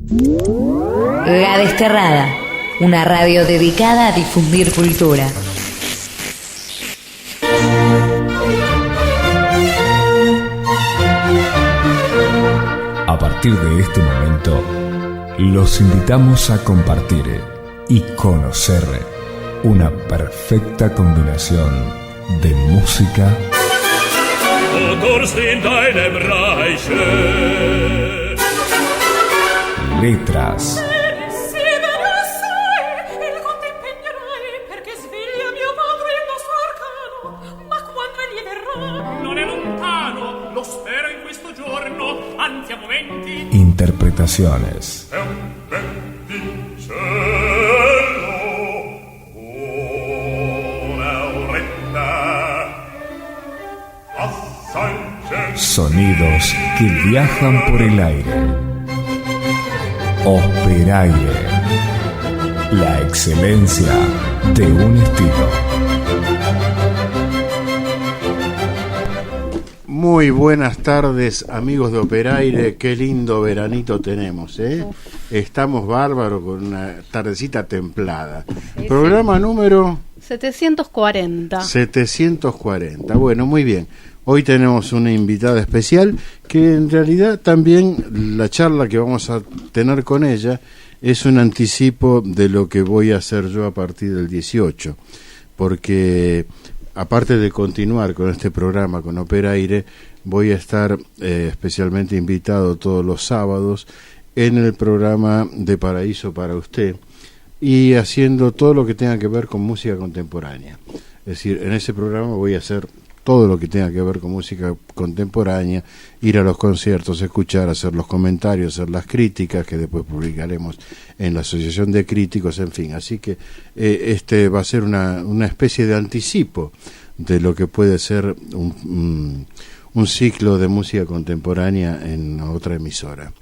La Desterrada, una radio dedicada a difundir cultura. A partir de este momento, los invitamos a compartir y conocer una perfecta combinación de música, letras, interpretaciones. Sonidos que viajan por el aire. Operaire. La excelencia de un estilo. Muy buenas tardes, amigos de Operaire. Qué lindo veranito tenemos, ¿eh? Estamos bárbaros con una tardecita templada. Programa número 740. 740. Bueno, muy bien. Hoy tenemos una invitada especial que en realidad también la charla que vamos a tener con ella es un anticipo de lo que voy a hacer yo a partir del 18, porque aparte de continuar con este programa con Operaire, voy a estar especialmente invitado todos los sábados en el programa de Paraíso para Usted y haciendo todo lo que tenga que ver con música contemporánea. Es decir, en ese programa voy a hacer todo lo que tenga que ver con música contemporánea, ir a los conciertos, escuchar, hacer los comentarios, hacer las críticas que después publicaremos en la Asociación de Críticos, en fin. Así que este va a ser una especie de anticipo de lo que puede ser un ciclo de música contemporánea en otra emisora.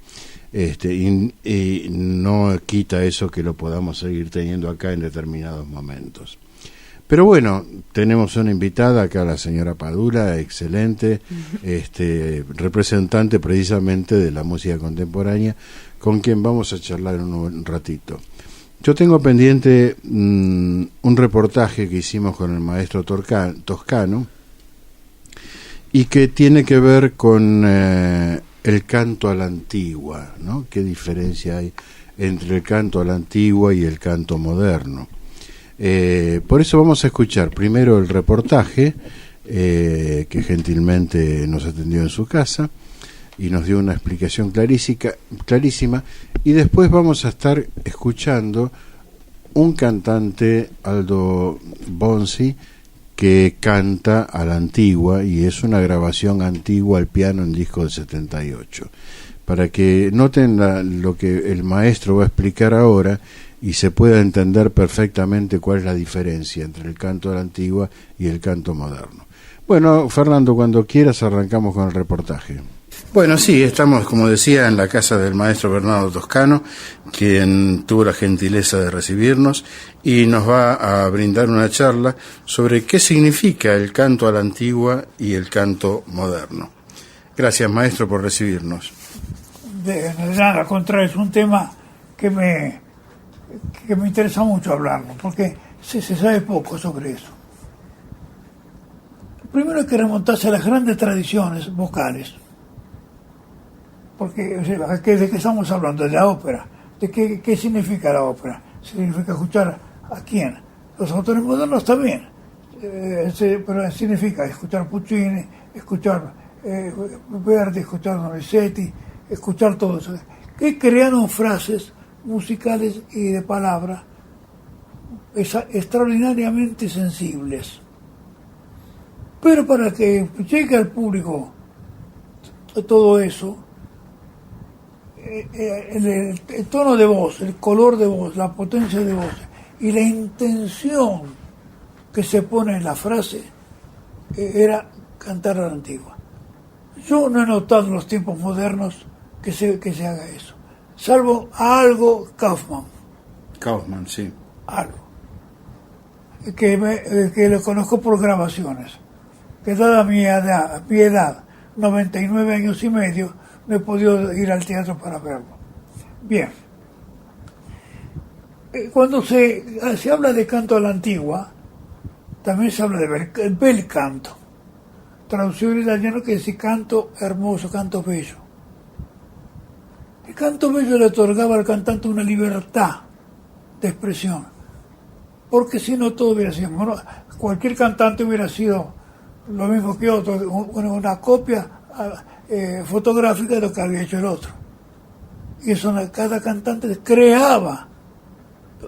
Y no quita eso que lo podamos seguir teniendo acá en determinados momentos. Pero bueno, tenemos una invitada acá, la señora Padula, excelente, representante precisamente de la música contemporánea, con quien vamos a charlar en un ratito. Yo tengo pendiente un reportaje que hicimos con el maestro Toscano y que tiene que ver con el canto a la antigua, ¿no? ¿Qué diferencia hay entre el canto a la antigua y el canto moderno? Por eso vamos a escuchar primero el reportaje que gentilmente nos atendió en su casa y nos dio una explicación clarísima, y después vamos a estar escuchando un cantante, Aldo Bonzi, que canta a la antigua, y es una grabación antigua al piano en disco del 78, para que noten lo que el maestro va a explicar ahora y se pueda entender perfectamente cuál es la diferencia entre el canto de la antigua y el canto moderno. Bueno, Fernando, cuando quieras arrancamos con el reportaje. Bueno, sí, estamos, como decía, en la casa del maestro Bernardo Toscano, quien tuvo la gentileza de recibirnos y nos va a brindar una charla sobre qué significa el canto a la antigua y el canto moderno. Gracias, maestro, por recibirnos. De nada, al contrario, es un tema que me interesa mucho hablarlo, porque se sabe poco sobre eso. Primero hay que remontarse a las grandes tradiciones vocales, porque ¿de qué estamos hablando? De la ópera. ¿De qué significa la ópera? ¿Significa escuchar a quién? Los autores modernos también, pero significa escuchar Puccini, escuchar Verdi, escuchar Donizetti, escuchar todo eso, que crearon frases musicales y de palabra extraordinariamente sensibles. Pero para que llegue al público todo eso, el tono de voz, el color de voz, la potencia de voz y la intención que se pone en la frase era cantar a la antigua. Yo no he notado en los tiempos modernos que se haga eso, salvo algo Kaufman, sí. Algo. Que lo conozco por grabaciones. Que dada mi edad, 99 años y medio, no he podido ir al teatro para verlo. Bien. Cuando se habla de canto a la antigua, también se habla de bel canto. Traducido en italiano que dice canto hermoso, canto bello. El canto bello le otorgaba al cantante una libertad de expresión, porque si no todo hubiera sido, bueno, cualquier cantante hubiera sido lo mismo que otro, una copia fotográfica de lo que había hecho el otro. Y eso, cada cantante creaba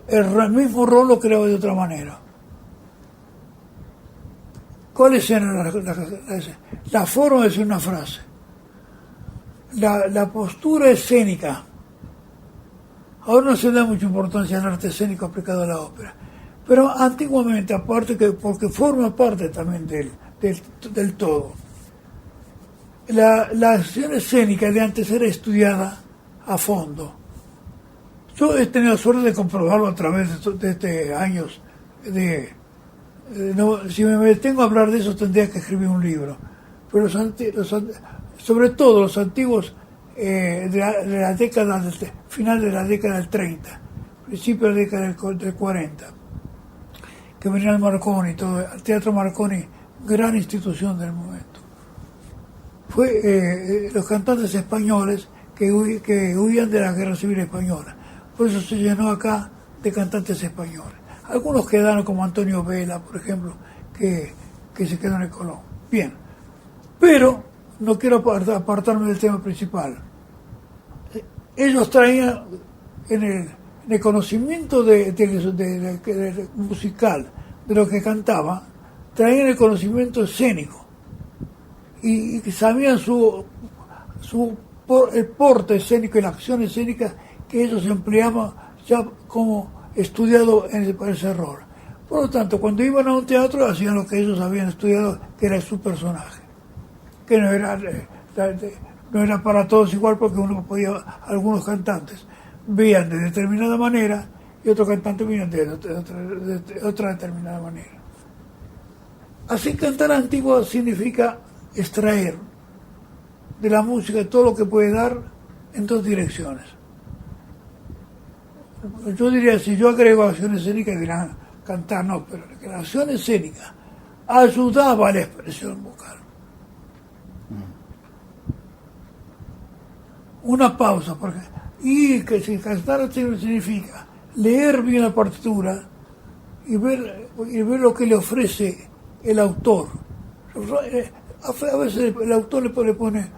el mismo rol, lo creaba de otra manera. ¿Cuáles eran la forma de decir una frase? La postura escénica. Ahora no se da mucha importancia al arte escénico aplicado a la ópera, pero antiguamente, aparte que porque forma parte también del todo, la acción escénica de antes era estudiada a fondo. Yo he tenido suerte de comprobarlo a través de años si me detengo a hablar de eso tendría que escribir un libro, pero sobre todo los antiguos de la década final de la década del 30, principio de la década del 40, que venía el Marconi, todo el Teatro Marconi, gran institución del momento. Fue los cantantes españoles que huían de la Guerra Civil Española, por eso se llenó acá de cantantes españoles. Algunos quedaron, como Antonio Vela, por ejemplo, que se quedó en el Colón. Bien, pero no quiero apartarme del tema principal. Ellos traían en el conocimiento musical de lo que cantaba, traían el conocimiento escénico y sabían el porte escénico y la acción escénica que ellos empleaban ya como estudiado para ese rol. Por lo tanto, cuando iban a un teatro hacían lo que ellos habían estudiado, que era su personaje, que no era para todos igual, porque algunos cantantes veían de determinada manera y otros cantantes veían de otra determinada manera. Así, cantar antiguo significa extraer de la música todo lo que puede dar en dos direcciones. Yo diría, si yo agrego acción escénica, dirán cantar, no, pero la acción escénica ayudaba a la expresión vocal. Una pausa, y que si cantar significa leer bien la partitura y ver lo que le ofrece el autor. A veces el autor le pone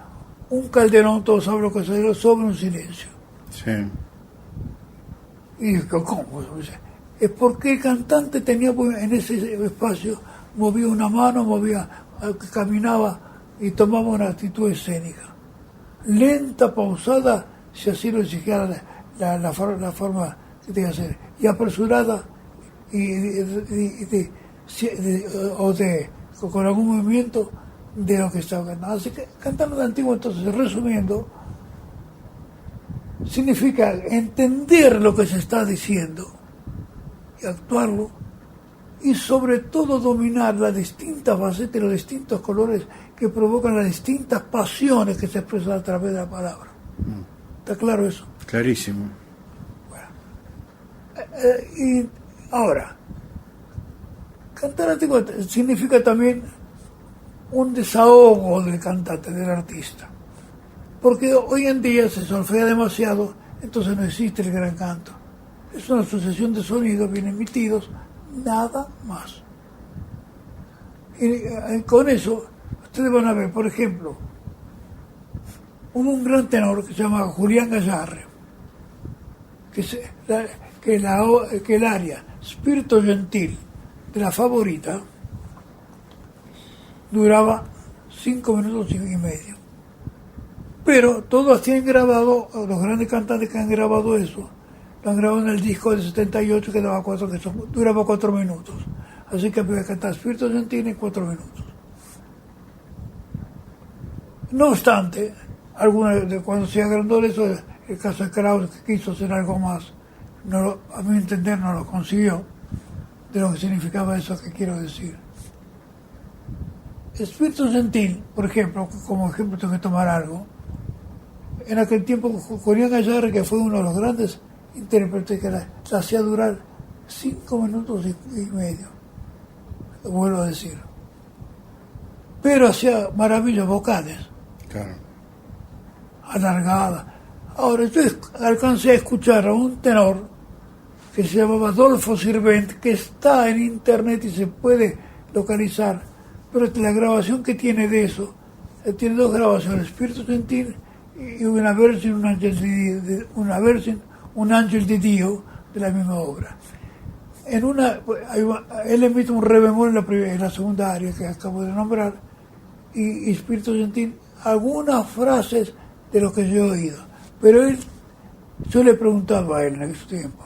un calderón, todos saben lo que se sobre un silencio. Sí. Y ¿cómo? Es porque el cantante tenía en ese espacio, movía una mano, caminaba y tomaba una actitud escénica. Lenta, pausada, si así lo exigiera la forma que tenía que hacer. Y apresurada, con algún movimiento de lo que estaba cantando. Así que cantar de antiguo, entonces, resumiendo, significa entender lo que se está diciendo y actuarlo, y sobre todo dominar las distintas facetas y los distintos colores que provocan las distintas pasiones que se expresan a través de la palabra. ¿Está claro eso? Clarísimo. Bueno. Y ahora, cantar antiguo significa también un desahogo del cantante, del artista. Porque hoy en día se solfea demasiado, entonces no existe el gran canto. Es una sucesión de sonidos bien emitidos, nada más. Y con eso, ustedes van a ver, por ejemplo, hubo un gran tenor que se llama Julián Gayarre, que el aria Spirito Gentil de la Favorita duraba 5 minutos y medio. Pero todos tienen grabado, los grandes cantantes que han grabado eso, lo han grabado en el disco del 78 que duraba 4 minutos. Así que voy a cantar Spirito Gentil en 4 minutos. No obstante, cuando se agrandó eso, el caso de Krauss, que quiso hacer algo más, a mi entender no lo consiguió, de lo que significaba eso que quiero decir. Spirito Gentil, por ejemplo, como ejemplo tengo que tomar algo, en aquel tiempo Julián Gayarre, que fue uno de los grandes intérpretes, que la hacía durar 5 minutos y medio, lo vuelvo a decir. Pero hacía maravillas vocales, Claro. alargadas. Ahora, yo alcancé a escuchar a un tenor que se llamaba Adolfo Sirvent, que está en internet y se puede localizar, pero la grabación que tiene de eso, tiene 2 grabaciones, Spirito Gentil y una versión, un ángel de Dio, de la misma obra. En una, él emite un re bemol en la segunda área que acabo de nombrar, y Spirito Gentil, algunas frases de lo que yo he oído. Pero yo le preguntaba a él en ese tiempo,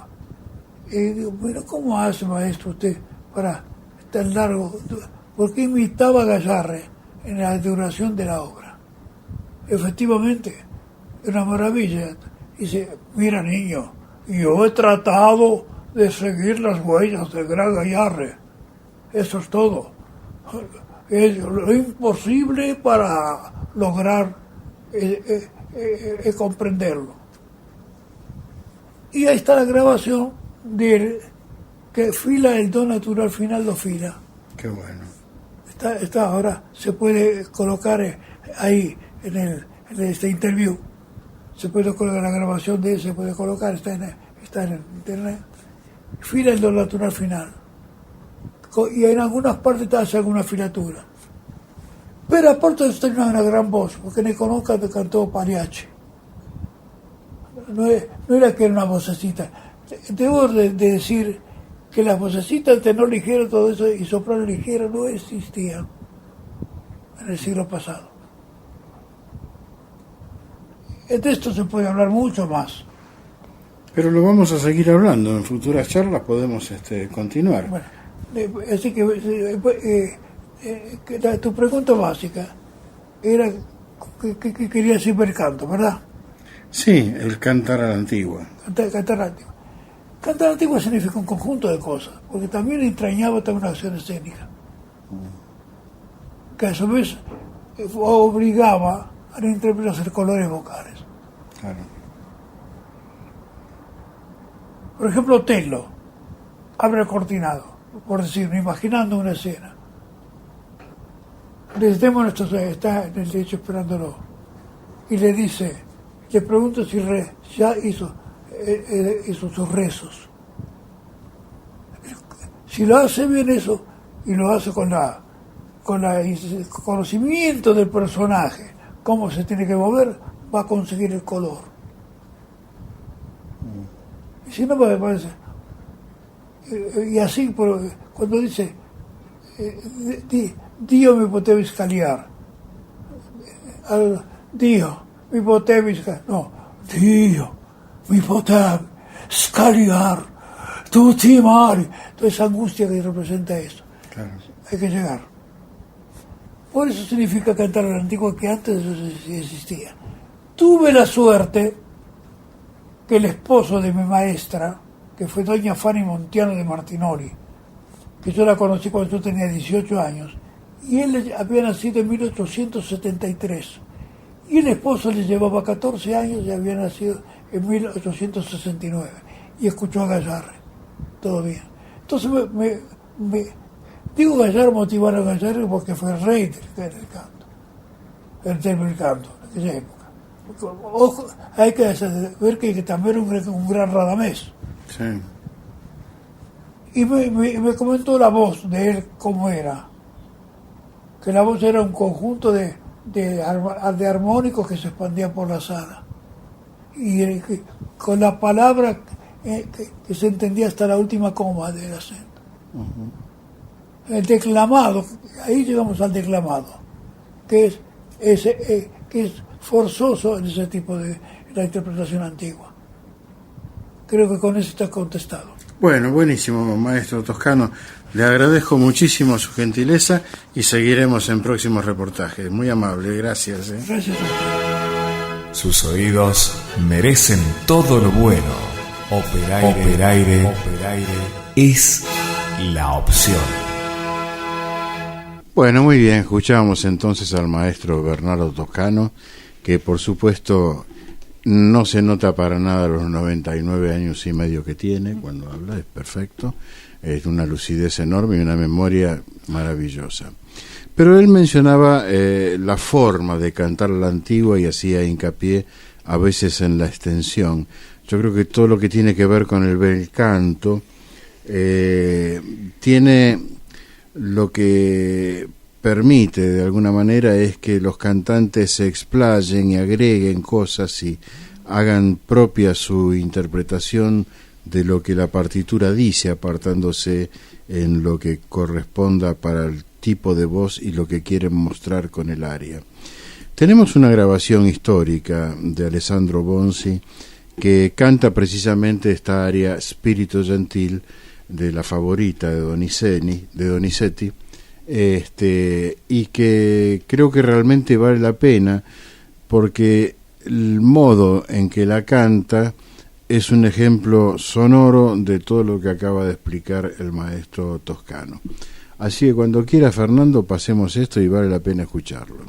digo, bueno, ¿cómo hace, maestro, usted para tan largo? ¿Por qué imitaba a Gayarre en la duración de la obra? Efectivamente, es una maravilla. Dice, mira, niño, yo he tratado de seguir las huellas del gran Gayarre. Eso es todo. Es lo imposible para lograr comprenderlo. Y ahí está la grabación de él, que fila el do natural final, lo fila. Qué bueno. Está ahora, se puede colocar ahí en este interview, se puede colocar la grabación de él, se puede colocar, está en internet. Fila el do natural final. Y en algunas partes hace alguna filatura. Pero aparte de esto, no es una gran voz, porque ne conozca que cantó Pagliacci. No era que era una vocecita. Debo de decir que las vocecitas, tenor ligero, todo eso, y soprano ligero no existían en el siglo pasado. De esto se puede hablar mucho más. Pero lo vamos a seguir hablando. En futuras charlas podemos continuar. Bueno, así que tu pregunta básica era que quería decir bel canto, ¿verdad? Sí, el cantar a la antigua. Cantar a la antigua. Cantar a la antigua significa un conjunto de cosas, porque también entrañaba también una acción escénica, que a su vez obligaba al intérprete a hacer colores vocales. Claro. Por ejemplo, Otello abre el cortinado, por decirlo, imaginando una escena. Desdémona está en el lecho esperándolo y le pregunta si ya hizo sus rezos. Si lo hace bien eso y lo hace con el conocimiento del personaje, cómo se tiene que mover, va a conseguir el color. Y si no, me parece. Y así, cuando dice Dio mi potevi scaliar, Dio mi potevi scaliar, no, Dio mi potevi scaliar tutti i mari, toda esa angustia que representa eso. Claro. Hay que llegar. Por eso significa cantar a la antigua, que antes eso existía. Tuve la suerte que el esposo de mi maestra, que fue doña Fanny Montiano de Martinoli, que yo la conocí cuando yo tenía 18 años, y él había nacido en 1873, y el esposo le llevaba 14 años y había nacido en 1869, y escuchó a Gayarre, todo bien. Entonces digo Gayarre, motivar a Gayarre porque fue el rey del canto, el del canto en aquella época. Ojo, hay que ver que también era un gran Radamés. Sí. Y me comentó la voz de él cómo era. Que la voz era un conjunto de armónicos que se expandían por la sala. Y con la palabra que se entendía hasta la última coma del acento. Uh-huh. El declamado, ahí llegamos al declamado, que es forzoso en ese tipo de la interpretación antigua. Creo que con eso está contestado. Bueno, buenísimo, maestro Toscano. Le agradezco muchísimo su gentileza y seguiremos en próximos reportajes. Muy amable, gracias. Gracias a usted. Sus oídos merecen todo lo bueno. Operaire es la opción. Bueno, muy bien, escuchamos entonces al maestro Bernardo Toscano, que por supuesto No se nota para nada los 99 años y medio que tiene cuando habla, es perfecto, es una lucidez enorme y una memoria maravillosa. Pero él mencionaba la forma de cantar la antigua y hacía hincapié a veces en la extensión. Yo creo que todo lo que tiene que ver con el bel canto tiene lo que permite de alguna manera es que los cantantes se explayen y agreguen cosas y hagan propia su interpretación de lo que la partitura dice, apartándose en lo que corresponda para el tipo de voz y lo que quieren mostrar con el aria. Tenemos una grabación histórica de Alessandro Bonzi que canta precisamente esta aria Spirito Gentil de la favorita de Donizetti, y que creo que realmente vale la pena porque el modo en que la canta es un ejemplo sonoro de todo lo que acaba de explicar el maestro toscano. Así que cuando quiera, Fernando, pasemos esto y vale la pena escucharlo.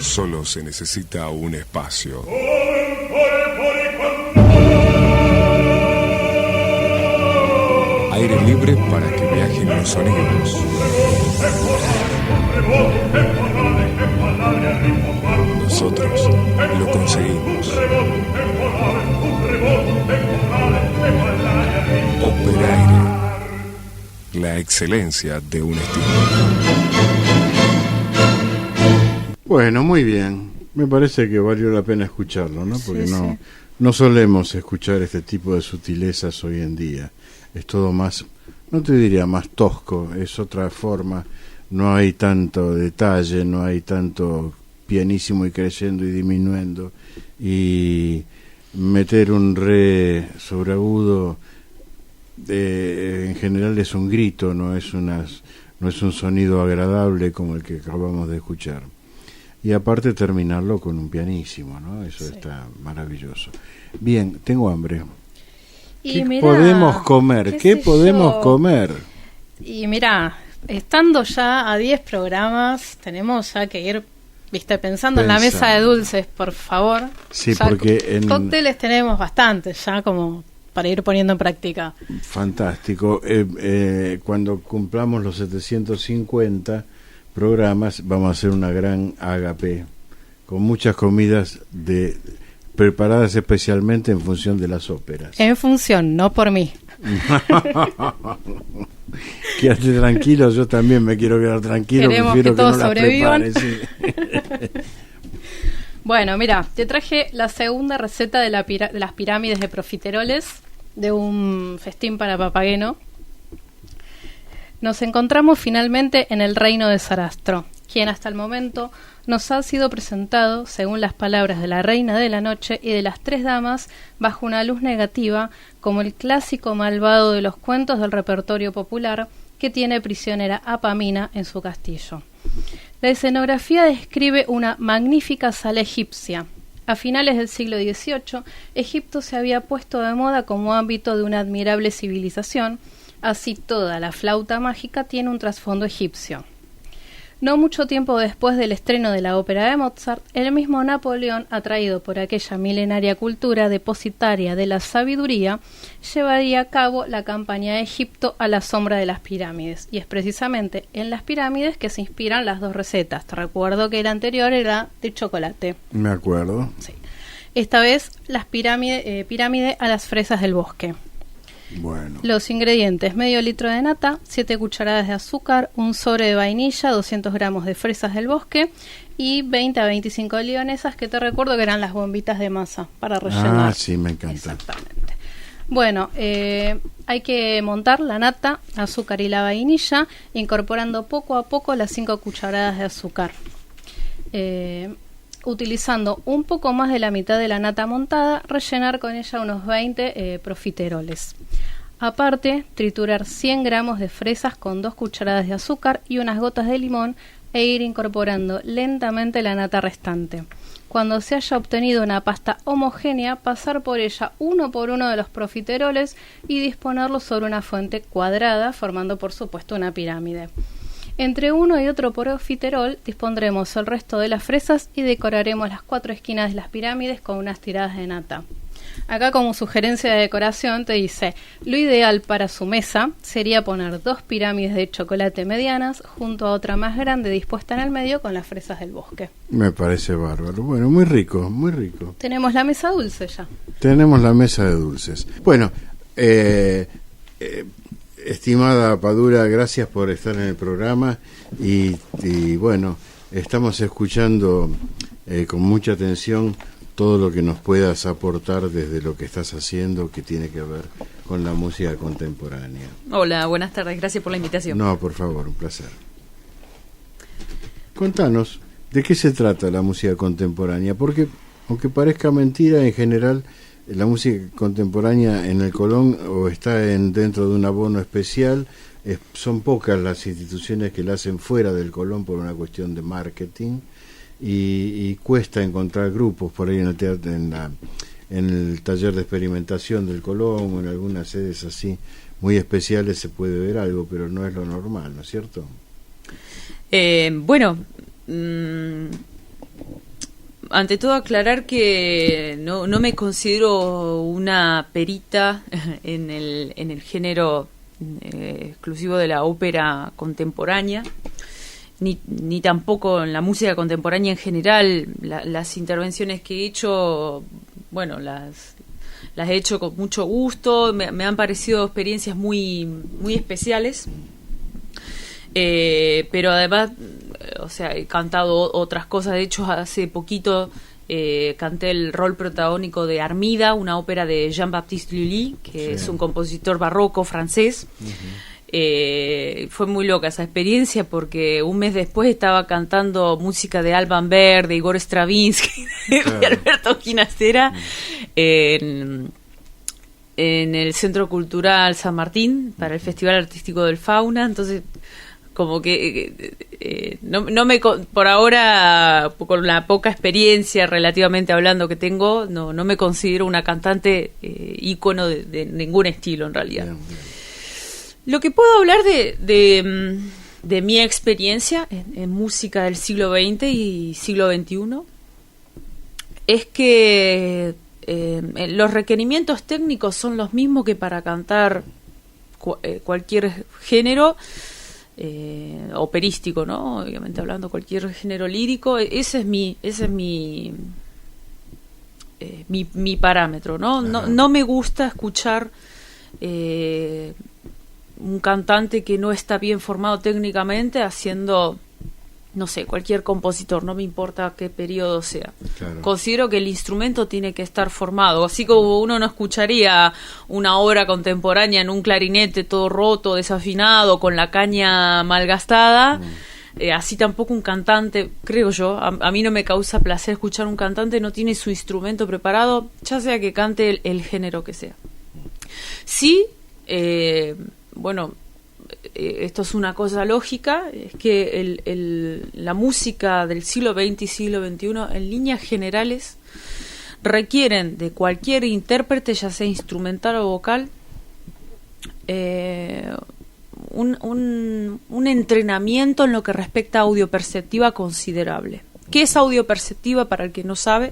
Solo se necesita un espacio. Aire libre para que viajen los sonidos. Nosotros lo conseguimos. Ópera Aire. La excelencia de un estilo. Bueno, muy bien. Me parece que valió la pena escucharlo, ¿no? Porque Sí, no, sí. no solemos escuchar este tipo de sutilezas hoy en día. Es todo más, no te diría más tosco, es otra forma. No hay tanto detalle, no hay tanto pianísimo y creciendo y disminuyendo. Y meter un re sobreagudo en general es un grito, no es un sonido agradable como el que acabamos de escuchar. Y aparte terminarlo con un pianísimo, ¿no? Eso Sí. está maravilloso. Bien, tengo hambre. Y ¿Qué mirá, podemos comer? ¿Qué sé podemos yo. comer? Y mira, estando ya a 10 programas, tenemos ya que ir, viste, pensando en la mesa de Pensando. dulces, por favor. Sí, Ya porque en- cócteles tenemos bastantes, ya como para ir poniendo en práctica. Fantástico. Cuando cumplamos los 750 programas, vamos a hacer una gran ágape con muchas comidas preparadas especialmente en función de las óperas. En función, no por mí. Quédate tranquilo, yo también me quiero quedar tranquilo. Queremos prefiero que todos no las sobrevivan. prepare, sí. Bueno, mira, te traje la segunda receta de las pirámides de profiteroles de un festín para Papageno. Nos encontramos finalmente en el reino de Sarastro, quien hasta el momento nos ha sido presentado, según las palabras de la reina de la noche y de las tres damas, bajo una luz negativa, como el clásico malvado de los cuentos del repertorio popular que tiene prisionera a Pamina en su castillo. La escenografía describe una magnífica sala egipcia. A finales del siglo XVIII, Egipto se había puesto de moda como ámbito de una admirable civilización, así toda la flauta mágica tiene un trasfondo egipcio. No mucho tiempo después del estreno de la ópera de Mozart, el mismo Napoleón, atraído por aquella milenaria cultura depositaria de la sabiduría, llevaría a cabo la campaña de Egipto a la sombra de las pirámides. Y es precisamente en las pirámides que se inspiran las dos recetas. Te recuerdo que la anterior era de chocolate. Me acuerdo. Sí. Esta vez las pirámide a las fresas del bosque. Bueno. Los ingredientes: medio litro de nata, 7 cucharadas de azúcar, un sobre de vainilla, 200 gramos de fresas del bosque y 20 a 25 lionesas, que te recuerdo que eran las bombitas de masa para rellenar. Ah, sí, me encanta. Exactamente. Bueno, hay que montar la nata, azúcar y la vainilla, incorporando poco a poco las 5 cucharadas de azúcar. Utilizando un poco más de la mitad de la nata montada, rellenar con ella unos 20 profiteroles. Aparte, triturar 100 gramos de fresas con 2 cucharadas de azúcar y unas gotas de limón e ir incorporando lentamente la nata restante. Cuando se haya obtenido una pasta homogénea, pasar por ella uno por uno de los profiteroles y disponerlos sobre una fuente cuadrada, formando por supuesto una pirámide. Entre uno y otro profiterol dispondremos el resto de las fresas y decoraremos las 4 esquinas de las pirámides con unas tiradas de nata. Acá, como sugerencia de decoración, te dice: lo ideal para su mesa sería poner 2 pirámides de chocolate medianas junto a otra más grande dispuesta en el medio con las fresas del bosque. Me parece bárbaro. Bueno, muy rico, muy rico. Tenemos la mesa dulce ya. Tenemos la mesa de dulces. Bueno, estimada Padura, gracias por estar en el programa y bueno, estamos escuchando con mucha atención todo lo que nos puedas aportar desde lo que estás haciendo, que tiene que ver con la música contemporánea. Hola, buenas tardes, gracias por la invitación. No, por favor, un placer. Contanos, ¿de qué se trata la música contemporánea? Porque, aunque parezca mentira, en general la música contemporánea en el Colón o está dentro de un abono especial, son pocas las instituciones que la hacen fuera del Colón por una cuestión de marketing, y cuesta encontrar grupos por ahí en el teatro, en el taller de experimentación del Colón o en algunas sedes así muy especiales se puede ver algo, pero no es lo normal, ¿no es cierto? Bueno, ante todo aclarar que no me considero una perita en el género exclusivo de la ópera contemporánea, ni tampoco en la música contemporánea en general. Las intervenciones que he hecho, bueno, las he hecho con mucho gusto, me han parecido experiencias muy, muy especiales. Pero además, o sea, he cantado otras cosas. De hecho, hace poquito canté el rol protagónico de Armida, una ópera de Jean-Baptiste Lully, que es un compositor barroco francés. Fue muy loca esa experiencia, porque un mes después estaba cantando música de Alban Berg, de Igor Stravinsky, de Alberto Ginastera, en el Centro Cultural San Martín para el Festival Artístico del Fauna. Entonces, como que no me, por ahora, con la poca experiencia relativamente hablando que tengo, no me considero una cantante ícono de ningún estilo en realidad. Bien. Lo que puedo hablar de mi experiencia en música del siglo XX y siglo XXI es que los requerimientos técnicos son los mismos que para cantar cualquier género operístico, ¿no? Obviamente hablando cualquier género lírico. Ese es mi parámetro, ¿no? No me gusta escuchar un cantante que no está bien formado técnicamente haciendo, no sé, cualquier compositor, no me importa qué periodo sea. Claro. Considero que el instrumento tiene que estar formado, así como uno no escucharía una obra contemporánea en un clarinete todo roto, desafinado, con la caña malgastada. Así tampoco un cantante, creo yo, a mí no me causa placer escuchar un cantante no tiene su instrumento preparado, ya sea que cante el género que sea. Sí, bueno, esto es una cosa lógica, es que la música del siglo XX y siglo XXI, en líneas generales, requieren de cualquier intérprete, ya sea instrumental o vocal, un entrenamiento en lo que respecta a audioperceptiva considerable. ¿Qué es audioperceptiva para el que no sabe?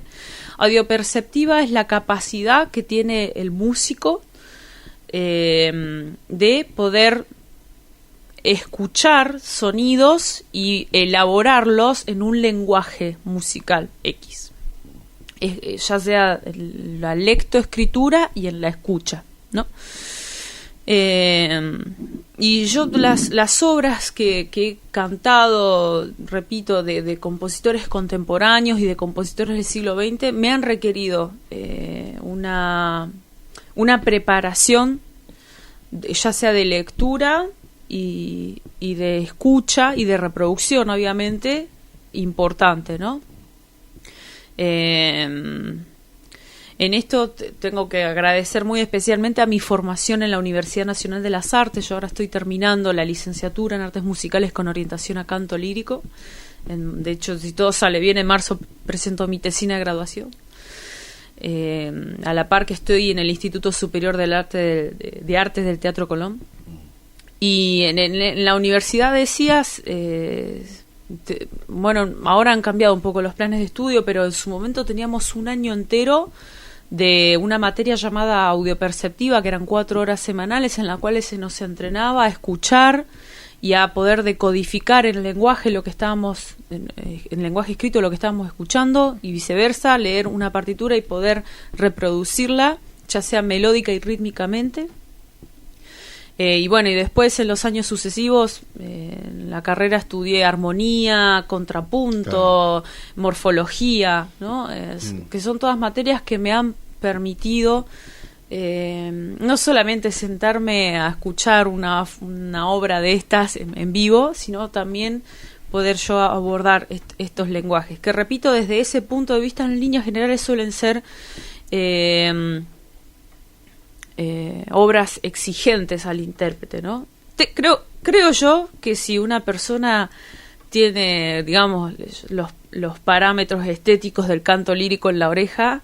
Audioperceptiva es la capacidad que tiene el músico de poder escuchar sonidos y elaborarlos en un lenguaje musical X, ya sea en la lectoescritura y en la escucha, ¿no? Y yo las obras que he cantado, repito, de compositores contemporáneos y de compositores del siglo XX me han requerido una preparación, ya sea de lectura y de escucha y de reproducción, obviamente, importante, ¿no? En esto tengo que agradecer muy especialmente a mi formación en la Universidad Nacional de las Artes. Yo ahora estoy terminando la licenciatura en Artes Musicales con orientación a canto lírico. De hecho, si todo sale bien, en marzo presento mi tesina de graduación. A la par que estoy en el Instituto Superior del Arte de Artes del Teatro Colón. Y en la universidad decías, bueno, ahora han cambiado un poco los planes de estudio, pero en su momento teníamos un año entero de una materia llamada audioperceptiva, que eran 4 horas semanales en las cuales se nos entrenaba a escuchar y a poder decodificar en el lenguaje lo que estábamos, en lenguaje escrito lo que estábamos escuchando, y viceversa, leer una partitura y poder reproducirla, ya sea melódica y rítmicamente. Y bueno, y después en los años sucesivos en la carrera estudié armonía, contrapunto, morfología, ¿no? Que son todas materias que me han permitido no solamente sentarme a escuchar una obra de estas en vivo, sino también poder yo abordar estos lenguajes, que repito, desde ese punto de vista en líneas generales suelen ser obras exigentes al intérprete, ¿no? Creo yo que si una persona tiene, digamos, los parámetros estéticos del canto lírico en la oreja,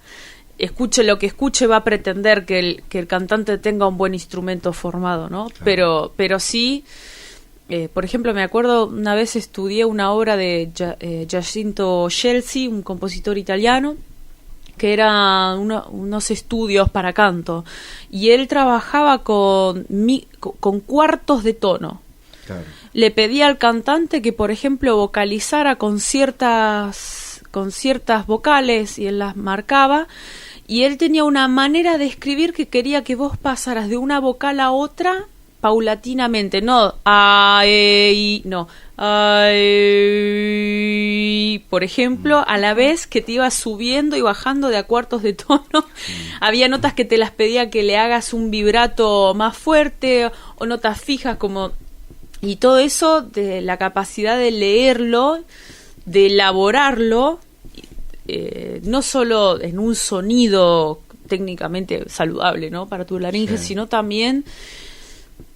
escuche lo que escuche, va a pretender que el cantante tenga un buen instrumento formado, ¿no? Claro. Pero sí, por ejemplo, me acuerdo una vez estudié una obra de Giacinto Scelsi, un compositor italiano, que eran unos estudios para canto, y él trabajaba con cuartos de tono. Claro. Le pedía al cantante que, por ejemplo, vocalizara con ciertas vocales, y él las marcaba, y él tenía una manera de escribir que quería que vos pasaras de una vocal a otra paulatinamente, no por ejemplo, a la vez que te ibas subiendo y bajando de a cuartos de tono. Había notas que te las pedía que le hagas un vibrato más fuerte, o notas fijas como... Y todo eso, de la capacidad de leerlo, de elaborarlo, no solo en un sonido técnicamente saludable, ¿no?, para tu laringe, Sí. sino también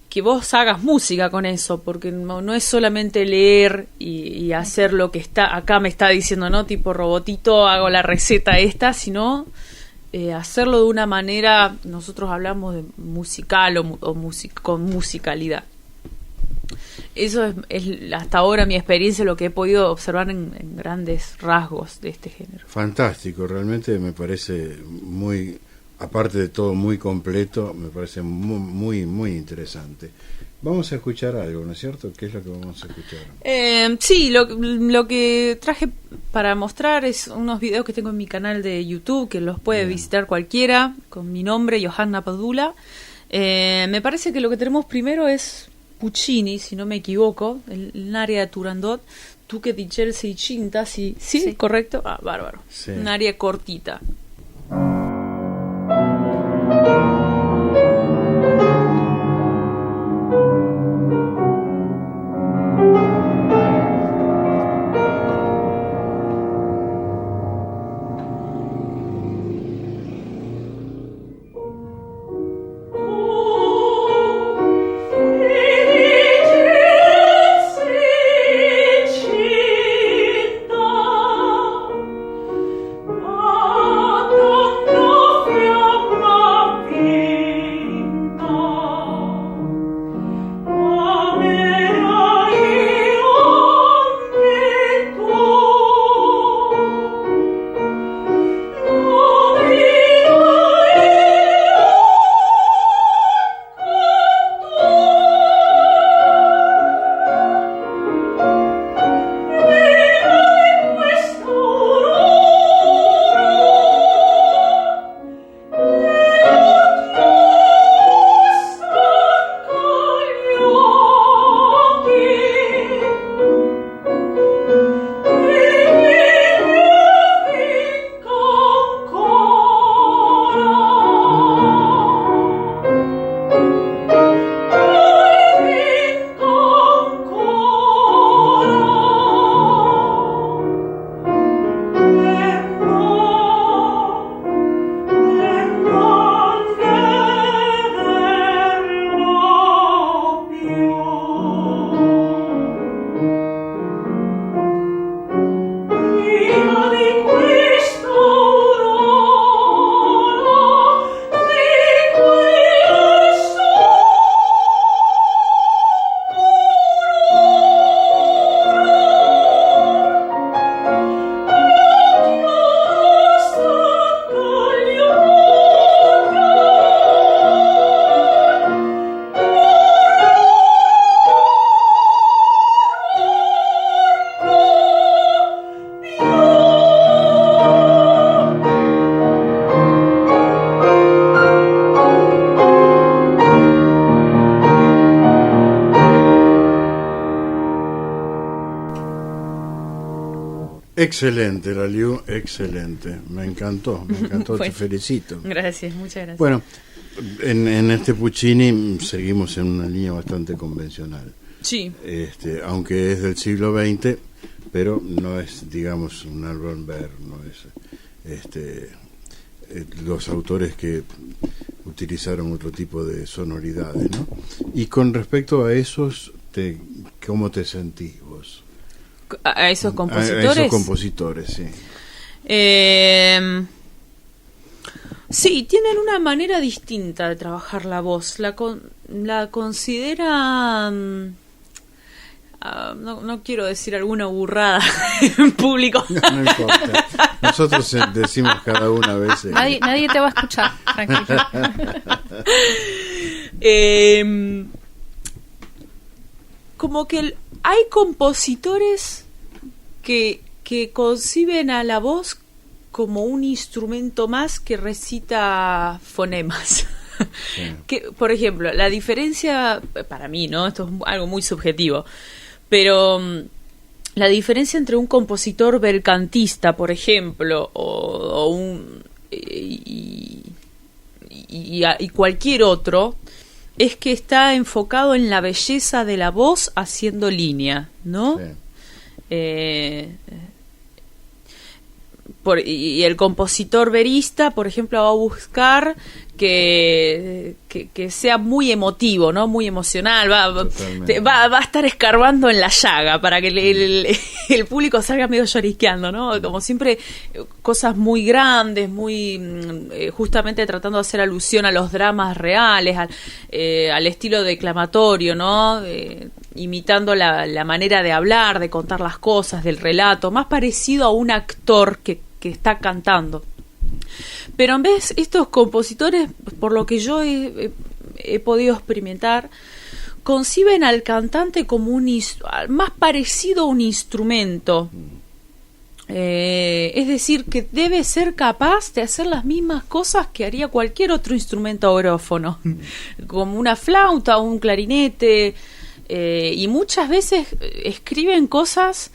que vos hagas música con eso, porque no es solamente leer y hacer lo que está acá me está diciendo, ¿no?, tipo robotito, hago la receta esta, sino hacerlo de una manera, nosotros hablamos de musical con musicalidad. Eso es hasta ahora mi experiencia, lo que he podido observar en grandes rasgos de este género. Fantástico, realmente me parece muy, aparte de todo muy completo, me parece muy, muy interesante. Vamos a escuchar algo, ¿no es cierto? ¿Qué es lo que vamos a escuchar? Sí, lo que traje para mostrar es unos videos que tengo en mi canal de YouTube, que los puede visitar cualquiera, con mi nombre, Johanna Padula. Me parece que lo que tenemos primero es Puccini, si no me equivoco, el área de Turandot, tu che di ciel sei cinta, sí, correcto, bárbaro, Sí. un área cortita. Excelente, Laliu, excelente. Me encantó, te felicito. Gracias, muchas gracias. Bueno, en este Puccini seguimos en una línea bastante convencional. Sí. Aunque es del siglo XX, pero no es, digamos, un Alban Berg, no es los autores que utilizaron otro tipo de sonoridades, ¿no? Y con respecto a esos, ¿cómo te sentís vos? ¿A esos compositores? A esos compositores, sí. Sí, tienen una manera distinta de trabajar la voz. La consideran... no quiero decir alguna burrada en público. No importa. Nosotros decimos cada una a veces. Nadie te va a escuchar, tranquilo. Como que hay compositores que conciben a la voz como un instrumento más que recita fonemas. Sí. Que, por ejemplo, la diferencia, para mí, ¿no? Esto es algo muy subjetivo, pero la diferencia entre un compositor belcantista, por ejemplo, o un y cualquier otro, es que está enfocado en la belleza de la voz haciendo línea, ¿no? Sí. Y el compositor verista, por ejemplo, va a buscar que sea muy emotivo, ¿no? Muy emocional, va a estar escarbando en la llaga para que el público salga medio llorisqueando, ¿no? Como siempre, cosas muy grandes, muy justamente tratando de hacer alusión a los dramas reales, al estilo declamatorio, ¿no? Imitando la manera de hablar, de contar las cosas, del relato, más parecido a un actor que está cantando. Pero en vez, estos compositores, por lo que yo he podido experimentar, conciben al cantante como más parecido a un instrumento. Es decir, que debe ser capaz de hacer las mismas cosas que haría cualquier otro instrumento aurófono, como una flauta o un clarinete, y muchas veces escriben cosas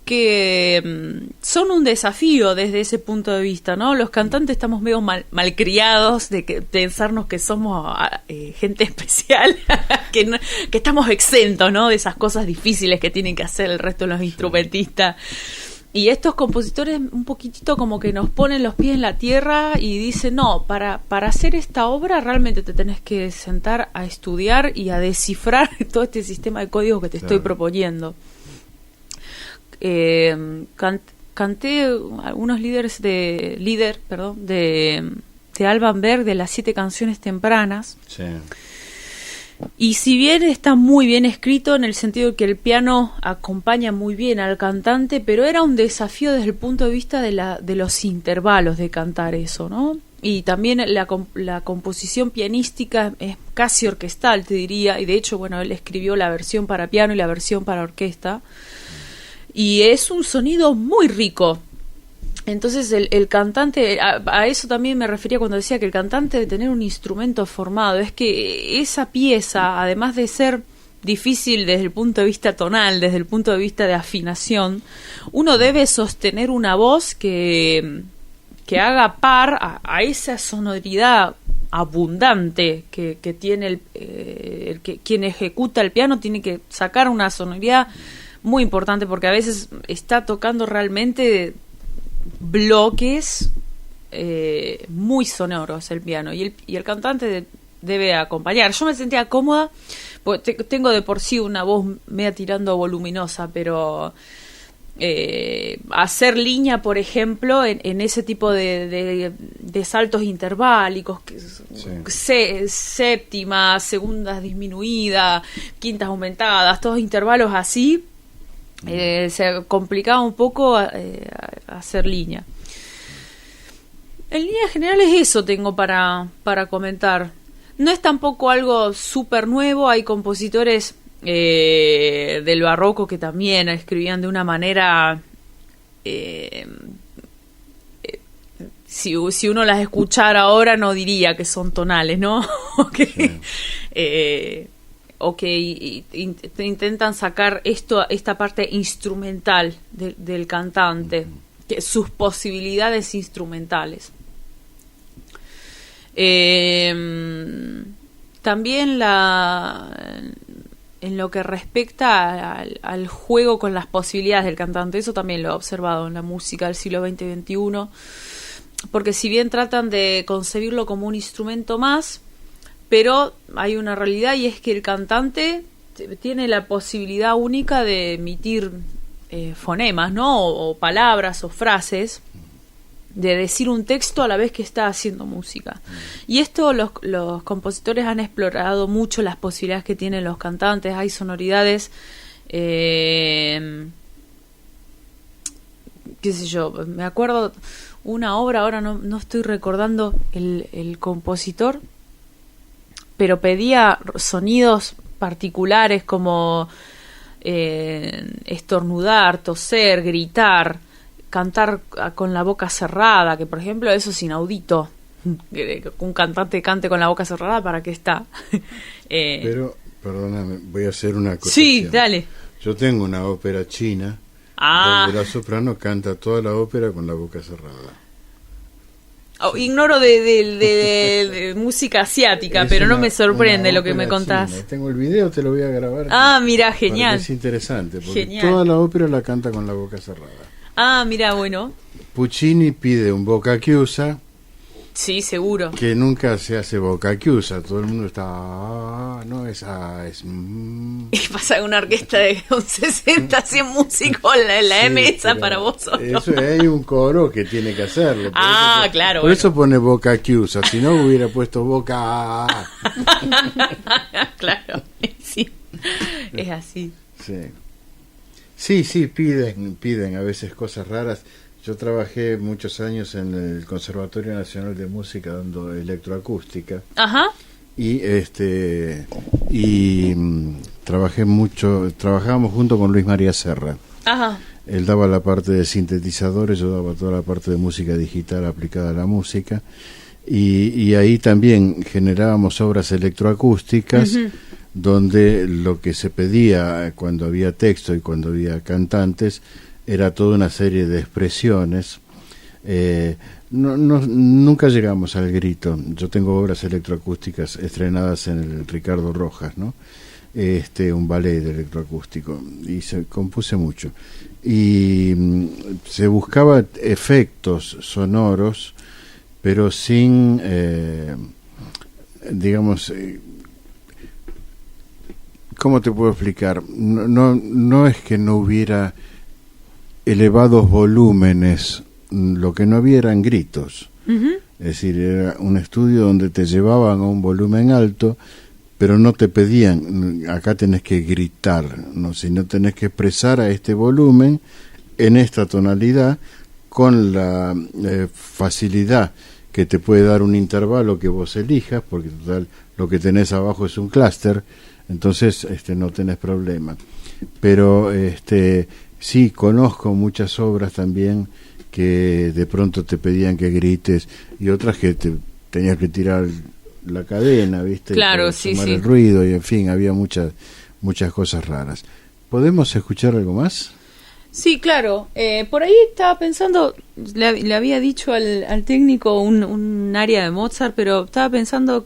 que son un desafío desde ese punto de vista, ¿no? Los cantantes estamos medio malcriados de pensarnos que somos gente especial, que estamos exentos, ¿no? De esas cosas difíciles que tienen que hacer el resto de los instrumentistas. Y estos compositores un poquitito como que nos ponen los pies en la tierra y dicen, no, para hacer esta obra realmente te tenés que sentar a estudiar y a descifrar todo este sistema de códigos que te estoy proponiendo. Canté algunos líderes de Alban Berg, de las 7 canciones tempranas. Sí. Y si bien está muy bien escrito en el sentido de que el piano acompaña muy bien al cantante, pero era un desafío desde el punto de vista de los intervalos de cantar eso, ¿no? Y también la composición pianística es casi orquestal, te diría, y de hecho, bueno, él escribió la versión para piano y la versión para orquesta. Y es un sonido muy rico. Entonces el cantante, a eso también me refería cuando decía que el cantante debe tener un instrumento formado. Es que esa pieza, además de ser difícil desde el punto de vista tonal, desde el punto de vista de afinación, uno debe sostener una voz que haga par a esa sonoridad abundante que tiene quien ejecuta el piano. Tiene que sacar una sonoridad muy importante, porque a veces está tocando realmente bloques muy sonoros el piano, y el cantante debe acompañar. Yo me sentía cómoda porque tengo de por sí una voz media tirando voluminosa, pero hacer línea, por ejemplo, en ese tipo de saltos interválicos, séptimas, segundas disminuidas, quintas aumentadas, todos intervalos así, se complicaba un poco hacer línea. En líneas generales eso tengo para comentar. No es tampoco algo súper nuevo. Hay compositores del barroco que también escribían de una manera, si uno las escuchara ahora no diría que son tonales, ¿no? O que intentan sacar esta parte instrumental del cantante, sus posibilidades instrumentales. También en lo que respecta al juego con las posibilidades del cantante, eso también lo he observado en la música del siglo XX y XXI, porque si bien tratan de concebirlo como un instrumento más, pero hay una realidad, y es que el cantante tiene la posibilidad única de emitir fonemas, ¿no? O palabras o frases, de decir un texto a la vez que está haciendo música. Y esto los compositores han explorado mucho las posibilidades que tienen los cantantes. Hay sonoridades qué sé yo, me acuerdo una obra, ahora no estoy recordando el compositor, pero pedía sonidos particulares como estornudar, toser, gritar, cantar con la boca cerrada, que por ejemplo eso es inaudito. Un cantante cante con la boca cerrada, ¿para qué está? Pero, perdóname, voy a hacer una cosa. Sí, dale. Yo tengo una ópera china donde la soprano canta toda la ópera con la boca cerrada. Ignoro de música asiática, pero no me sorprende lo que me contás. China. Tengo el video, te lo voy a grabar. Mira, genial. Es interesante, porque genial. Toda la ópera la canta con la boca cerrada. Mira, bueno. Puccini pide un boca chiusa. Sí, seguro. Que nunca se hace boca chiusa, todo el mundo está, no es Y pasa una orquesta de 60, 100 músicos, la M esa para vos solo. Eso, hay un coro que tiene que hacerlo. Claro. Por eso pone boca chiusa, si no hubiera puesto boca. Claro, sí, es así. Sí, piden a veces cosas raras. Yo trabajé muchos años en el Conservatorio Nacional de Música dando electroacústica. Ajá. Y trabajábamos junto con Luis María Serra. Ajá. Él daba la parte de sintetizadores, yo daba toda la parte de música digital aplicada a la música. Y ahí también generábamos obras electroacústicas, donde lo que se pedía cuando había texto y cuando había cantantes era toda una serie de expresiones. Nunca llegamos al grito. Yo tengo obras electroacústicas estrenadas en el Ricardo Rojas, ¿no? Un ballet electroacústico, y se compuse mucho. Y se buscaba efectos sonoros, pero sin, digamos, ¿cómo te puedo explicar? No es que no hubiera elevados volúmenes, lo que no había eran gritos. Es decir, era un estudio donde te llevaban a un volumen alto, pero no te pedían, acá tenés que gritar, no, sino tenés que expresar a este volumen en esta tonalidad, con la facilidad que te puede dar un intervalo que vos elijas, porque total lo que tenés abajo es un clúster, entonces no tenés problema. Pero sí, conozco muchas obras también que de pronto te pedían que grites, y otras que te tenías que tirar la cadena, ¿viste? Claro, sí. El ruido, y en fin, había muchas cosas raras. ¿Podemos escuchar algo más? Sí, claro. Por ahí estaba pensando, le había dicho al técnico un área de Mozart, pero estaba pensando,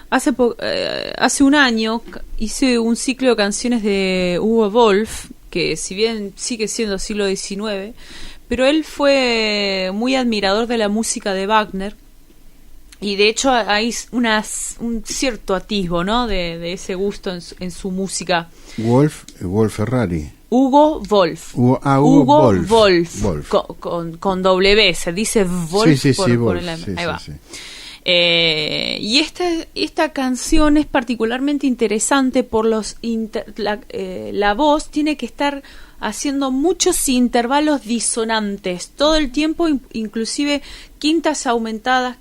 hace un año hice un ciclo de canciones de Hugo Wolf, que si bien sigue siendo siglo XIX, pero él fue muy admirador de la música de Wagner, y de hecho hay un cierto atisbo, ¿no?, de ese gusto en su música. Wolf Ferrari. Hugo Wolf. Hugo Wolf. Con W, se dice Wolf por el... Sí, ahí va. Sí. Y esta canción es particularmente interesante por la voz tiene que estar haciendo muchos intervalos disonantes todo el tiempo, inclusive quintas aumentadas.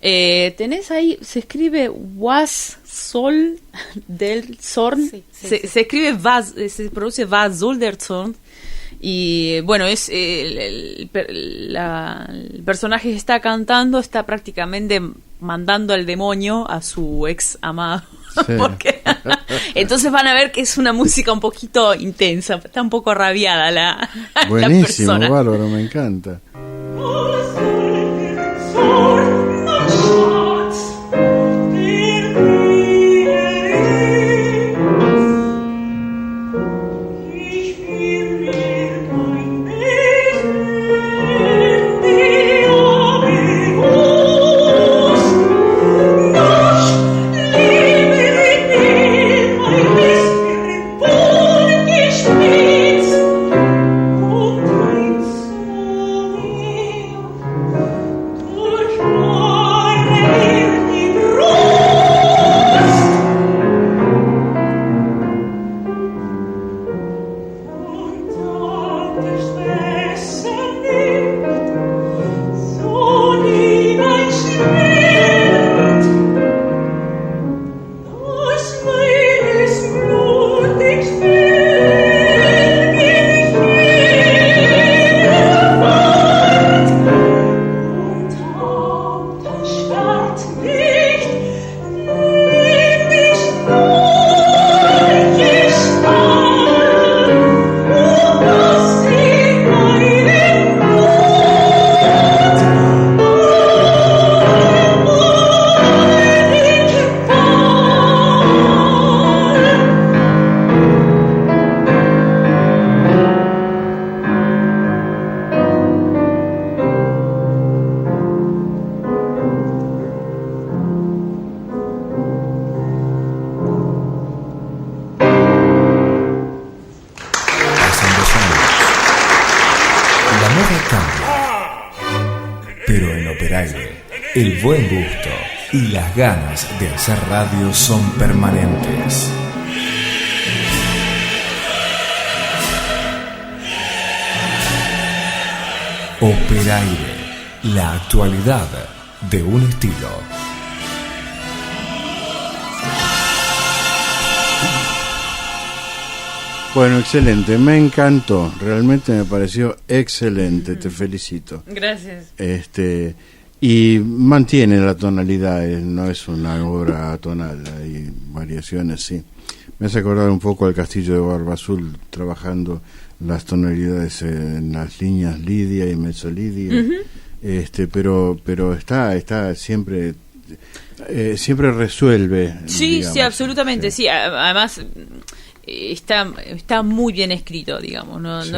Tenés ahí, se escribe was sol del zorn, sí. Se escribe was, se pronuncia was sol del zorn. Y bueno, es el personaje que está cantando está prácticamente mandando al demonio a su ex amado. Sí. Entonces van a ver que es una música un poquito intensa, está un poco rabiada la Buenísimo, persona. Bárbaro, me encanta. El buen gusto y las ganas de hacer radio son permanentes. Operaire, la actualidad de un estilo. Bueno, excelente, me encantó, realmente me pareció excelente, te felicito. Gracias. Y mantiene la tonalidad, no es una obra atonal, hay variaciones, sí. Me hace acordar un poco al Castillo de Barba Azul, trabajando las tonalidades en las líneas lidia y mezzolidia, pero está siempre resuelve. Sí, digamos, sí, absolutamente, sí. Además está muy bien escrito, digamos. Sí.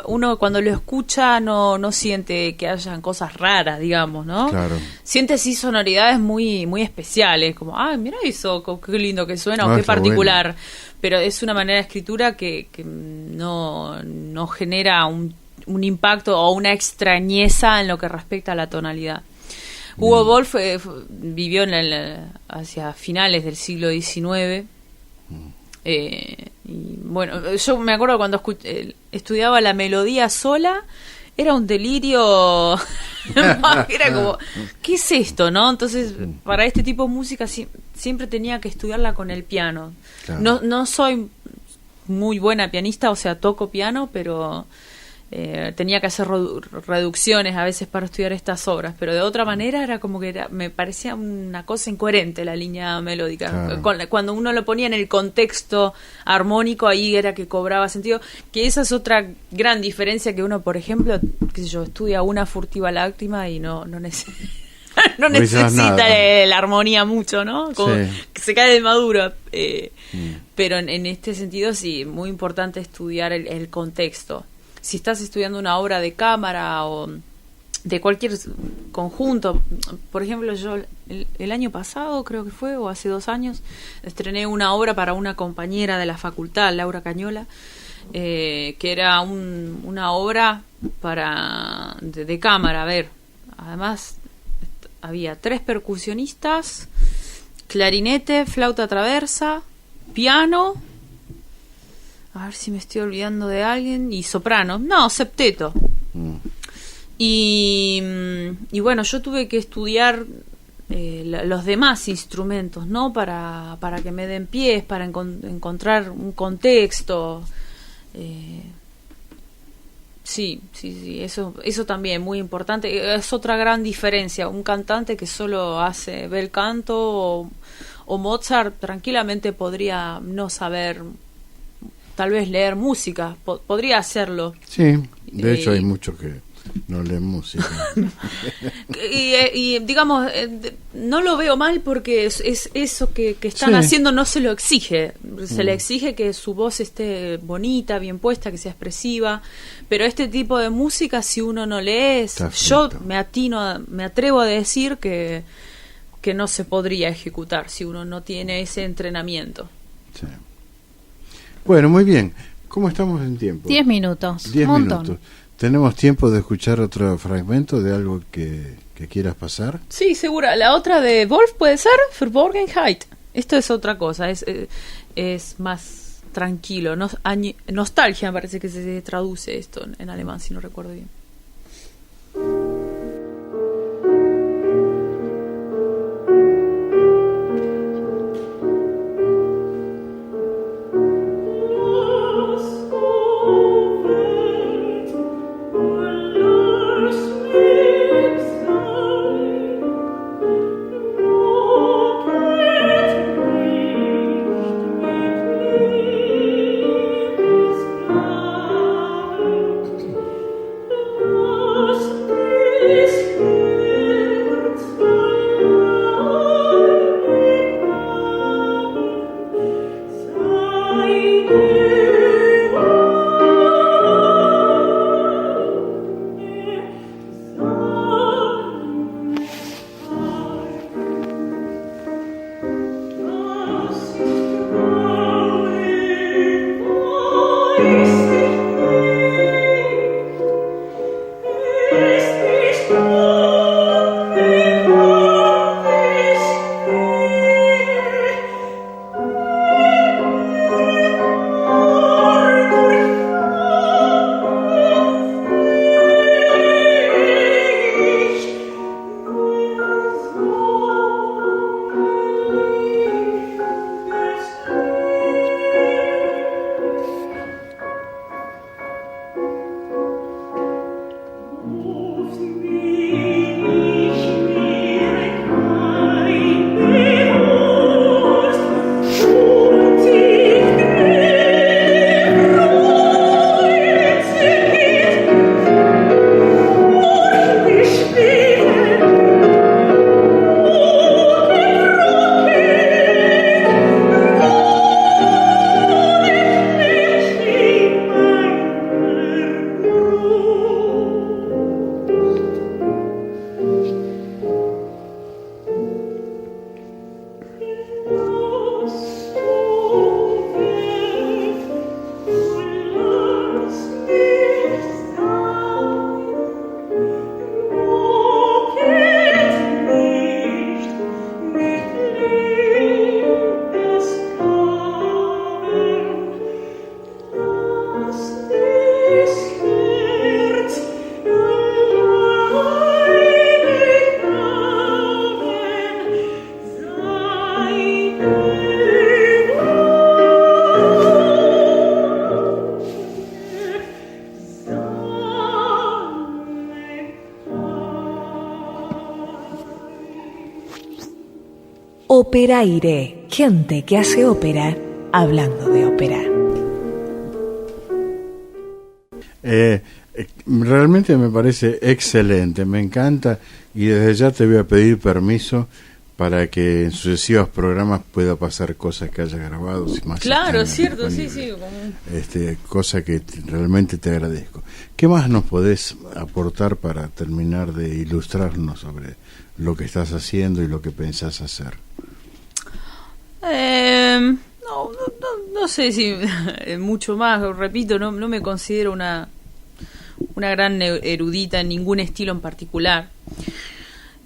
Uno cuando lo escucha no siente que hayan cosas raras, digamos, ¿no? Claro. Siente sí sonoridades muy muy especiales, como, mira eso, qué lindo que suena, o qué está particular. bueno. Pero es una manera de escritura que no genera un impacto o una extrañeza en lo que respecta a la tonalidad. Hugo Wolf vivió hacia finales del siglo XIX. Y bueno, yo me acuerdo cuando estudiaba la melodía sola, era un delirio. Era como, ¿qué es esto, no? Entonces, para este tipo de música siempre tenía que estudiarla con el piano. Claro. No soy muy buena pianista, o sea, toco piano, pero tenía que hacer reducciones a veces para estudiar estas obras, pero de otra manera era como que me parecía una cosa incoherente la línea melódica. Claro. Cuando uno lo ponía en el contexto armónico, ahí era que cobraba sentido, que esa es otra gran diferencia, que uno, por ejemplo, qué sé yo, estudia una furtiva lágrima y no necesita no necesita la armonía mucho, ¿no? Como que se cae de maduro. Pero en este sentido sí, muy importante estudiar el contexto. Si estás estudiando una obra de cámara o de cualquier conjunto, por ejemplo, yo el año pasado, creo que fue, o hace 2 años, estrené una obra para una compañera de la facultad, Laura Cañola, que era una obra de cámara. A ver, además había 3 percusionistas, clarinete, flauta traversa, piano, a ver si me estoy olvidando de alguien, y soprano, no, septeto. Y bueno, yo tuve que estudiar los demás instrumentos, ¿no? Para que me den pies, para encontrar un contexto. Sí, eso también muy importante. Es otra gran diferencia. Un cantante que solo hace bel canto o Mozart tranquilamente podría no saber, tal vez leer música, podría hacerlo. Sí, de hecho hay muchos que no leen música. y digamos, no lo veo mal, porque es eso que están haciendo, no se lo exige. Se le exige que su voz esté bonita, bien puesta, que sea expresiva. Pero este tipo de música, si uno no lee, yo me atrevo a decir que no se podría ejecutar si uno no tiene ese entrenamiento. Sí. Bueno, muy bien. ¿Cómo estamos en tiempo? 10 minutos. 10 montón. minutos. ¿Tenemos tiempo de escuchar otro fragmento de algo que quieras pasar? Sí, segura. La otra de Wolf puede ser Verborgenheit. Esto es otra cosa. Es más tranquilo. Nostalgia, parece que se traduce esto en alemán, si no recuerdo bien. Operaire, gente que hace ópera hablando de ópera. Realmente me parece excelente, me encanta, y desde ya te voy a pedir permiso para que en sucesivos programas pueda pasar cosas que haya grabado. Si más Claro, están cierto, sí, disponibles. sí. Cosa que realmente te agradezco. ¿Qué más nos podés aportar para terminar de ilustrarnos sobre lo que estás haciendo y lo que pensás hacer? No sé si mucho más, repito, no me considero una gran erudita en ningún estilo en particular.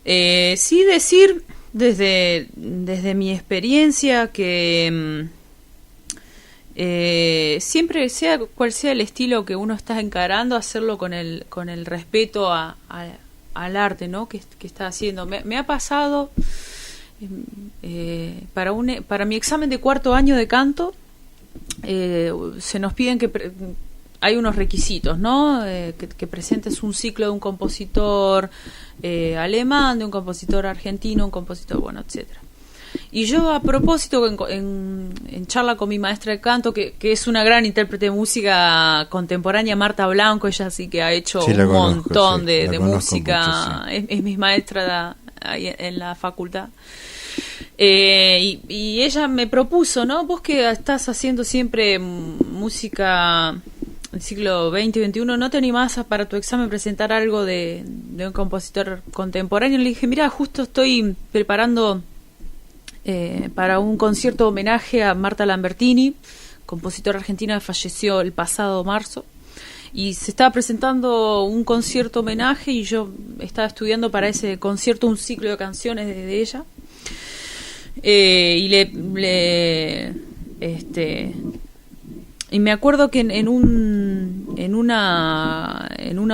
Sí decir desde mi experiencia que siempre, sea cual sea el estilo que uno está encarando, hacerlo con el respeto al arte, ¿no? que está haciendo. Me ha pasado para mi examen de cuarto año de canto, se nos piden que hay unos requisitos, ¿no? Que presentes un ciclo de un compositor alemán, de un compositor argentino, un compositor, bueno, etcétera. Y yo, a propósito, en charla con mi maestra de canto, que es una gran intérprete de música contemporánea, Marta Blanco, ella sí que ha hecho un montón de música, mucho, sí. Es mi maestra ahí en la facultad. Y ella me propuso, ¿no? Vos que estás haciendo siempre música del siglo XX y XXI, ¿no te animás para tu examen presentar algo de un compositor contemporáneo? Le dije, mira, justo estoy preparando para un concierto homenaje a Marta Lambertini, compositora argentina que falleció el pasado marzo, y se estaba presentando un concierto homenaje y yo estaba estudiando para ese concierto un ciclo de canciones de ella. Y me acuerdo que en una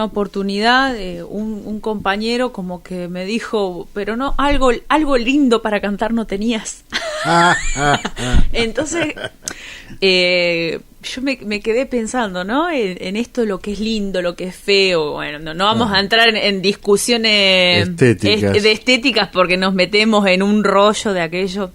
oportunidad un compañero como que me dijo, pero no, algo lindo para cantar no tenías. Entonces yo me quedé pensando, ¿no? En esto, lo que es lindo, lo que es feo. Bueno, no vamos a entrar en discusiones estéticas porque nos metemos en un rollo de aquello.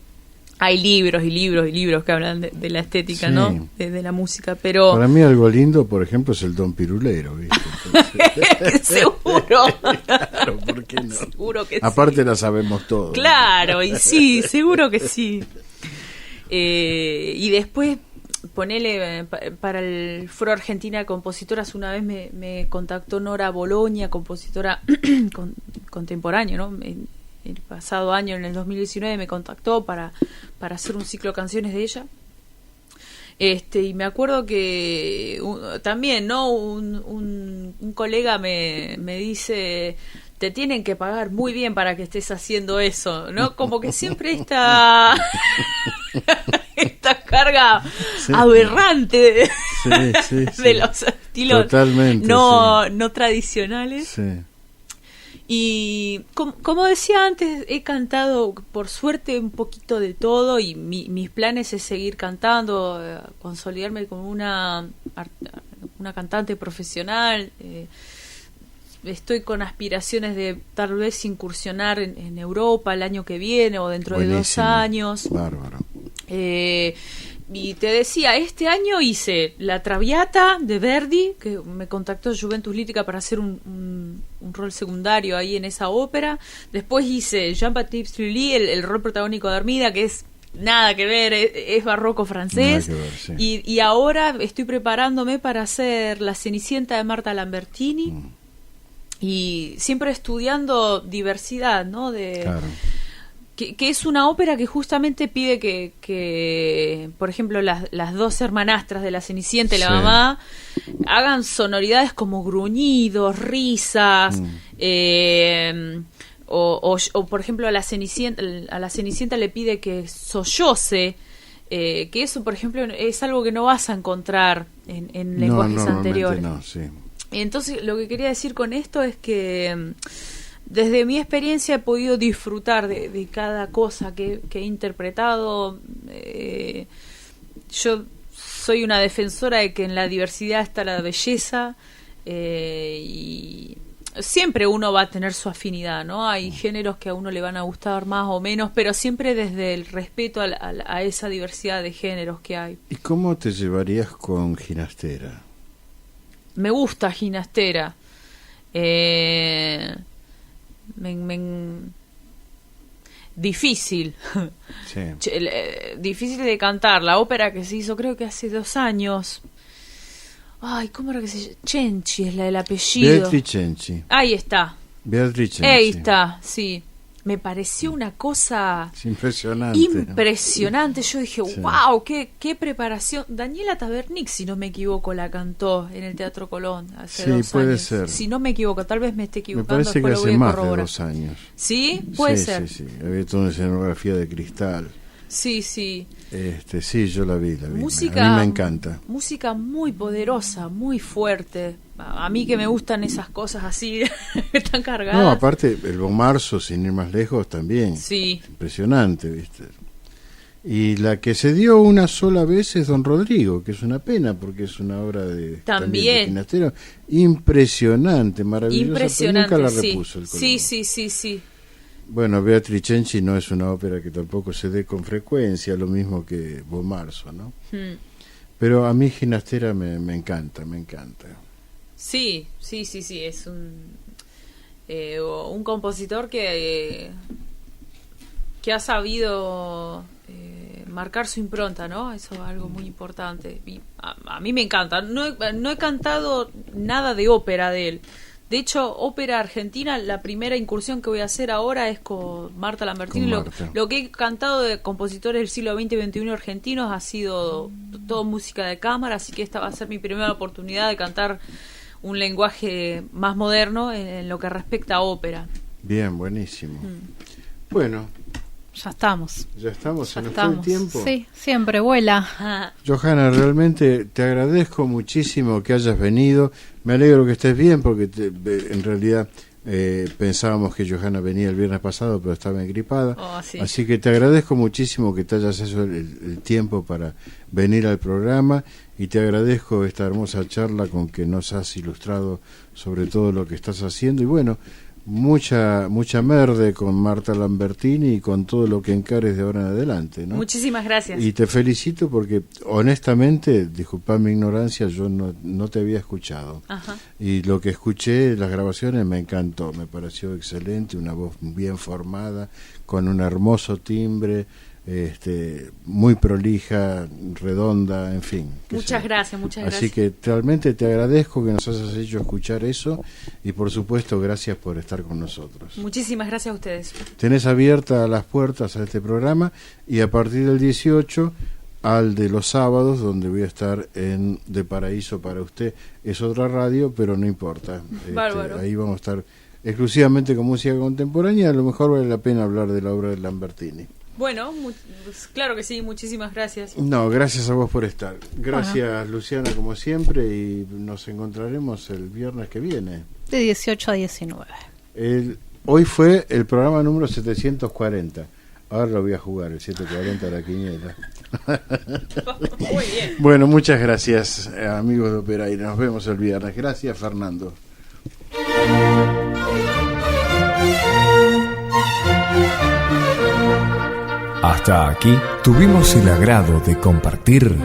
Hay libros y libros y libros que hablan de la estética, sí, ¿no? De la música, pero... Para mí algo lindo, por ejemplo, es el Don Pirulero, ¿viste? Entonces... Seguro. Claro, ¿por qué no? Seguro que aparte sí. La sabemos todos. Claro, y sí, seguro que sí. Y después, ponele, para el Foro Argentina de Compositoras, una vez me contactó Nora Bologna, compositora contemporánea, ¿no? El pasado año, en el 2019, me contactó para hacer un ciclo de canciones de ella. Y me acuerdo que también, ¿no? Un colega me dice, te tienen que pagar muy bien para que estés haciendo eso, ¿no? Como que siempre esta carga aberrante de los estilos no tradicionales. Sí. Y como decía antes, he cantado por suerte un poquito de todo, y mis planes es seguir cantando, consolidarme como una cantante profesional. Estoy con aspiraciones de tal vez incursionar en Europa el año que viene o dentro de 2 años. Bárbaro. Y te decía, este año hice La Traviata de Verdi, que me contactó Juventus Lítica para hacer un rol secundario ahí en esa ópera. Después hice Jean-Baptiste Lully, el rol protagónico de Armida, que es nada que ver, es barroco francés. Nada que ver, sí. Y ahora estoy preparándome para hacer La Cenicienta de Marta Lambertini. Y siempre estudiando diversidad, ¿no? Claro. Que es una ópera que justamente pide que por ejemplo, las dos hermanastras de la Cenicienta y la mamá hagan sonoridades como gruñidos, risas, o por ejemplo a la Cenicienta le pide que solloce, que eso, por ejemplo, es algo que no vas a encontrar en lenguajes anteriores. No, sí. Entonces, lo que quería decir con esto es que desde mi experiencia he podido disfrutar de cada cosa que he interpretado. Yo soy una defensora de que en la diversidad está la belleza, y siempre uno va a tener su afinidad, ¿no? Hay géneros que a uno le van a gustar más o menos, pero siempre desde el respeto a esa diversidad de géneros que hay. ¿Y cómo te llevarías con Ginastera? Me gusta Ginastera. Difícil. Sí. Difícil de cantar. La ópera que se hizo creo que hace 2 años. Ay, ¿cómo era que se llama? Cenci es el apellido. Beatriz Cenci. Ahí está. Beatriz Cenci. Ahí está, sí. Me pareció una cosa Es impresionante. impresionante. Yo dije, Sí. wow, qué preparación. Daniela Tabernic, si no me equivoco, la cantó en el Teatro Colón hace 2 años. Sí, puede ser. Si no me equivoco, tal vez me esté Me equivocando. parece que después lo voy hace a más de corroborar. 2 años. ¿Sí? Puede Sí, ser. Sí, sí. Había toda una escenografía de cristal. Sí, sí. Sí, yo la vi. Música, a mí me encanta. Música muy poderosa, muy fuerte. A mí que me gustan esas cosas así, tan cargadas. No, aparte, el Bon Marzo, sin ir más lejos, también. Sí. Impresionante, ¿viste? Y la que se dio una sola vez es Don Rodrigo, que es una pena porque es una obra de También. de Ginastera. Impresionante, maravillosa. Impresionante, pero nunca la sí. repuso el Colón. Sí. Bueno, Beatriz Cenci no es una ópera que tampoco se dé con frecuencia, lo mismo que Bon Marzo, ¿no? Pero a mí Ginastera me encanta. Sí, es un compositor que ha sabido marcar su impronta, ¿no? Eso es algo muy importante. Y a mí me encanta. No he cantado nada de ópera de él. De hecho, ópera argentina, la primera incursión que voy a hacer ahora es con Marta Lambertini. Con Marta. Lo que he cantado de compositores del siglo XX y XXI argentinos ha sido todo música de cámara, así que esta va a ser mi primera oportunidad de cantar un lenguaje más moderno en lo que respecta a ópera. Bien, buenísimo. Bueno, Ya estamos. ya estamos, se Ya nos estamos. fue el tiempo. Sí, siempre vuela. Johanna, realmente te agradezco muchísimo que hayas venido. Me alegro que estés bien porque en realidad pensábamos que Johanna venía el viernes pasado, pero estaba engripada. Oh, sí. Así que te agradezco muchísimo que te hayas hecho el tiempo para venir al programa y te agradezco esta hermosa charla con que nos has ilustrado sobre todo lo que estás haciendo. Y bueno, mucha merde con Marta Lambertini y con todo lo que encares de ahora en adelante, ¿no? Muchísimas gracias. Y te felicito porque honestamente, disculpa mi ignorancia, yo no te había escuchado. Ajá. Y lo que escuché, las grabaciones, me encantó, me pareció excelente, una voz bien formada, con un hermoso timbre, muy prolija, redonda, en fin. Muchas gracias. Así que realmente te agradezco que nos hayas hecho escuchar eso y por supuesto gracias por estar con nosotros. Muchísimas gracias a ustedes. Tenés abiertas las puertas a este programa y a partir del 18 al de los sábados, donde voy a estar en De Paraíso para usted. Es otra radio, pero no importa. Bárbaro. Ahí vamos a estar exclusivamente con música contemporánea. A lo mejor vale la pena hablar de la obra de Lambertini. Bueno, pues claro que sí, muchísimas gracias. No, gracias a vos por estar. Gracias, Luciana, como siempre, y nos encontraremos el viernes que viene. De 18 a 19. Hoy fue el programa número 740. Ahora lo voy a jugar, el 740 de la quiniela. Muy bien. Bueno, muchas gracias, amigos de Operaire. Nos vemos el viernes. Gracias, Fernando. Hasta aquí tuvimos el agrado de compartir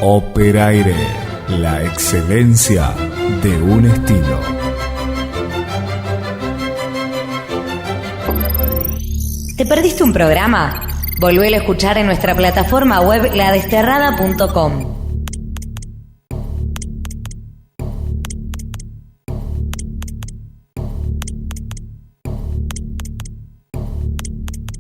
Operaire, la excelencia de un estilo. ¿Te perdiste un programa? Volvélo a escuchar en nuestra plataforma web ladesterrada.com.